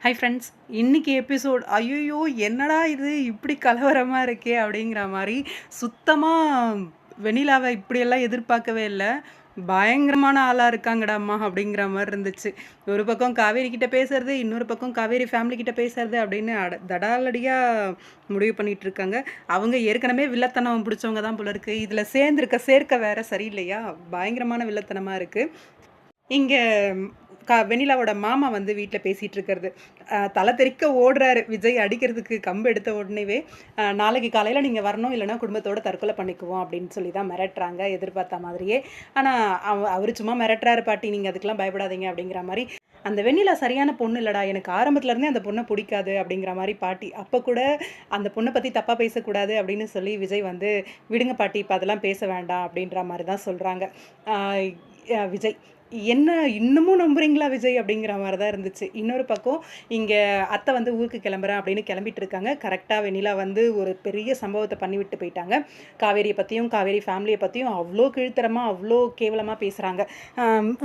Hi friends, இன்னைக்கு episode ஐய்யய்யோ! என்னடா இது இப்படி கலவரமா இருக்கே! அப்படிங்கிற மாரி சுத்தமா வெண்ணிலாவ இப்படியெல்லாம் எதிர்பார்க்கவே இல்ல. பயங்கரமான ஆளா இருக்காங்கடா அம்மா அப்படிங்கிற மாரி இருந்துச்சு. ஒரு பக்கம் காவேரி கிட்ட பேசுறது, இன்னொரு பக்கம் காவேரி ஃபேமிலி கிட்ட பேசுறது அப்படின்னு தடாலடியா முடிவு பண்ணிட்டு இருக்காங்க. அவங்க ஏற்கனவே வில்லத்தனம் பிடிச்சவங்க தான் போல இருக்கு. இதுல சேர்ந்திருக்க சேர்க்க வேற சரியில்லையா? பயங்கரமான வில்லத்தனமா இருக்கு. இங்க வெண்ணிலாவோட மாமா வந்து வீட்ல பேசிட்டு இருக்கிறது. தல தெறிக்க ஓடுறாரு விஜய் அடிக்கிறதுக்கு கம்பு எடுத்த உடனேவே, நாளைக்கு காலையில நீங்க வரணும், இல்லன்னா குடும்பத்தோட தற்கொலை பண்ணிக்குவோம் அப்படின்னு சொல்லி தான் மிரட்டுறாங்க, எதிர்பார்த்த மாதிரியே. ஆனா அவரு சும்மா மிரட்டுறாரு பாட்டி, நீங்க அதுக்கெல்லாம் பயப்படாதீங்க அப்படிங்கிற மாரி. அந்த வெண்ணிலா சரியான பொண்ணு இல்லடா, எனக்கு ஆரம்பத்துல இருந்தே அந்த பொண்ண புடிக்காது அப்படிங்கிற மாரி பாட்டி. அப்ப கூட அந்த பொண்ண பத்தி தப்பா பேசக்கூடாது அப்படின்னு சொல்லி விஜய் வந்து, விடுங்க பாட்டி இப்ப அதெல்லாம் பேச வேண்டாம் அப்படின்ற மாரி தான் சொல்றாங்க. ஆ விஜய். என்ன இன்னமும் நம்புறீங்களா விஜய்? அப்படிங்கிற மாரி தான் இருந்துச்சு. இன்னொரு பக்கம் இங்க அத்தை வந்து ஊருக்கு கிளம்புறேன் அப்படின்னு கிளம்பிட்டு இருக்காங்க. கரெக்ட்டா வெண்ணிலா வந்து ஒரு பெரிய சம்பவத்த பண்ணிவிட்டு போயிட்டாங்க. காவேரிய பத்தியும், காவேரி ஃபேமிலிய பத்தியும் அவ்ளோ கீழ்த்தரமா, அவ்ளோ கேவலமா பேசுறாங்க.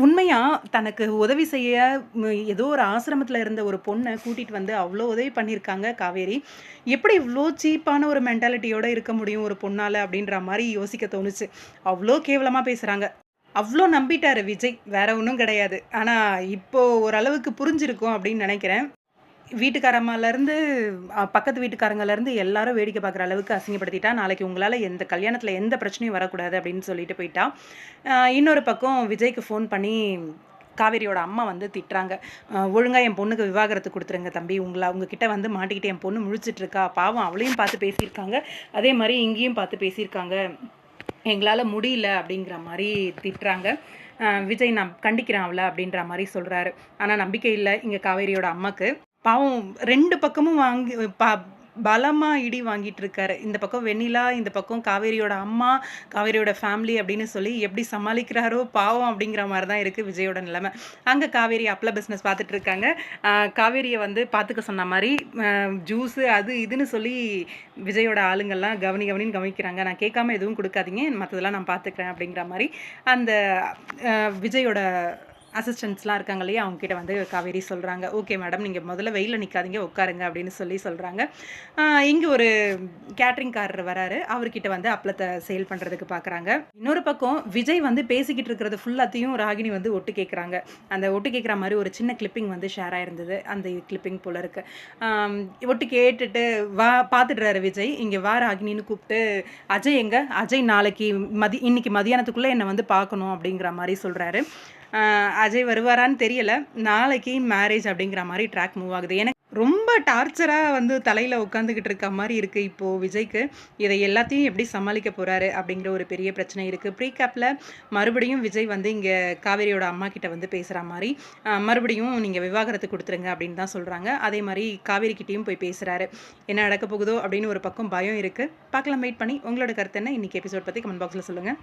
உண்மையா தனக்கு உதவி செய்ய ஏதோ ஒரு ஆசிரமத்தில இருந்த ஒரு பொண்ண கூட்டிட்டு வந்து அவ்ளோ உதவி பண்ணியிருக்காங்க காவேரி. எப்படி இவ்ளோ சீப்பான ஒரு மென்டாலிட்டியோட இருக்க முடியும் ஒரு பொண்ணால? அப்படின்ற மாரி யோசிக்க தோணுச்சு. அவ்ளோ கேவலமா பேசுறாங்க. அவ்ளோ நம்பிட்டாரு விஜய். வேற ஒண்ணும் கிடையாது. ஆனா, இப்போ ஓரளவுக்கு புரிஞ்சிருக்கும் அப்படின்னு நெனைக்கிறேன். வீட்டுக்காரம்மாலருந்து பக்கத்து வீட்டுக்காரங்கலருந்து எல்லாரும் வேடிக்கை பார்க்குற அளவுக்கு அசிங்கப்படுத்திட்டா. நாளைக்கு உங்களால எந்த கல்யாணத்தில எந்த பிரச்சனையும் வரக்கூடாது அப்படின்னு சொல்லிட்டு போயிட்டா. இன்னொரு பக்கம் விஜய்க்கு ஃபோன் பண்ணி காவேரியோட அம்மா வந்து திட்டுறாங்க. ஒழுங்கா என் பொண்ணுக்கு விவாகரத்து குடுத்துருங்க தம்பி. உங்ககிட்ட வந்து மாட்டிக்கிட்டு என் பொண்ணு முழிச்சிட்டு இருக்கா. பாவம் அவளையும் பார்த்து பேசியிருக்காங்க. அதே மாரி இங்கேயும் பார்த்து பேசியிருக்காங்க. எங்களால முடியல அப்படிங்கிற மாரி திட்டுறாங்க. விஜய் நான் கண்டிக்கிறேன் அவள அப்படின்ற மாரி சொல்றாரு. ஆனா நம்பிக்கை இல்ல இங்க காவேரியோட அம்மாக்கு. பாவம் 2 பக்கமும் வாங்கி பலமா இடி வாங்கிட்டு இருக்காரு. இந்த பக்கம் வெண்ணிலா, இந்த பக்கம் காவேரியோட அம்மா, காவேரியோட ஃபேமிலி அப்படின்னு சொல்லி எப்படி சமாளிக்கிறாரோ பாவம் அப்படிங்கிற மாரி தான் இருக்கு விஜயோட நிலைமை. அங்க காவேரி அப்பள பிசினஸ் பார்த்துட்டு இருக்காங்க. காவேரிய வந்து பார்த்துக்க சொன்ன மாரி ஜூஸு அது இதுன்னு சொல்லி விஜயோட ஆளுங்கள்லாம் கவனின்னு கவனிக்கிறாங்க. நான் கேட்காம எதுவும் குடுக்காதீங்க. மத்ததெல்லாம் நான் பார்த்துக்கிறேன் அப்படிங்கிற மாரி அந்த விஜயோட அசிஸ்டன்ட்ஸ்லாம் இருக்காங்க இல்லையா? அவங்க கிட்ட வந்து காவேரி சொல்றாங்க. "ஓகே மேடம், நீங்க முதல்ல வெயில்ல நிக்காதீங்க, உட்காருங்க" அப்படின்னு சொல்றாங்க. இங்க ஒரு கேட்டரிங்காரர் வராரு. அவர்கிட்ட வந்து அப்பளத்த சேல் பண்றதுக்கு பார்க்குறாங்க. இன்னொரு பக்கம் விஜய் வந்து பேசிக்கிட்டு இருக்கிறது ஃபுல்லாத்தையும் ராகினி வந்து ஒட்டு கேட்குறாங்க. அந்த ஒட்டு கேட்குற மாரி ஒரு சின்ன கிளிப்பிங் வந்து ஷேர் ஆயிருந்தது. அந்த கிளிப்பிங் போல இருக்கு. ஒட்டு கேட்டுட்டு பார்த்துடுறாரு விஜய். "இங்க வா ராகினின்னு" கூப்பிட்டு, "அஜய் எங்க? அஜய் நாளைக்கு இன்னைக்கு மதியானத்துக்குள்ள என்ன வந்து பார்க்கணும்" அப்படிங்கிற மாரி சொல்றாரு. அஜய் வருவாரான்னு தெரியல. நாளைக்கு மேரேஜ் அப்படிங்கிற மாரி ட்ராக் மூவ் ஆகுது. எனக்கு ரொம்ப டார்ச்சரா வந்து தலையில உட்காந்துக்கிட்டு இருக்க மாரி இருக்கு இப்போ விஜய்க்கு. இதை எல்லாத்தையும் எப்படி சமாளிக்க போறாரு அப்படிங்கிற ஒரு பெரிய பிரச்சனை இருக்கு. ப்ரீகேப்ல மறுபடியும் விஜய் வந்து இங்க காவேரியோட அம்மா கிட்ட வந்து பேசுற மாரி, மறுபடியும் நீங்க விவாகரத்து குடுத்துருங்க அப்படின்னு தான் சொல்றாங்க. அதே மாரி காவேரி கிட்டயும் போய் பேசுறாரு. என்ன நடக்க போகுதோ அப்படின்னு ஒரு பக்கம் பயம் இருக்கு. பார்க்கலாம், வெயிட் பண்ணி. உங்களோட கருத்து என்ன? இன்னைக்கு எபிசோட் பத்தி கமெண்ட் பாக்ஸ்ல சொல்லுங்க.